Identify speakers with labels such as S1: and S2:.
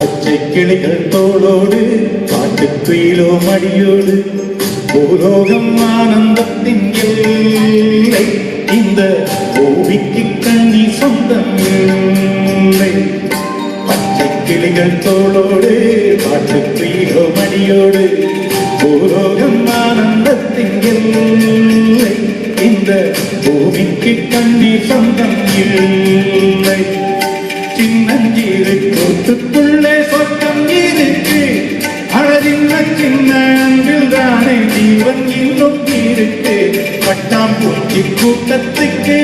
S1: பச்சை கிளிகள் தோளோடு காட்டுக்குயிலோ மடியோடு பூலோகம் ஆனந்தத்தின் எல்லை இந்த பூமிக்கு கண்ணி சொந்தம் இல்லை. பச்சை கிளிகள் தோளோடு காட்டுக்குயிலோ மடியோடு பூலோகம் ஆனந்தத்தின் எல்லை இந்த பூமிக்கு கண்ணி சொந்தம் இல்லை. சின்னஞ்சீரை கூட்டுக்குள்ளே சொர்க்கம் இருக்கு. அழகின்ன சின்ன அன்பில் தானே ஜீவன் இன்னும் இருக்கு. பட்டாம்பூச்சி கூட்டத்துக்கு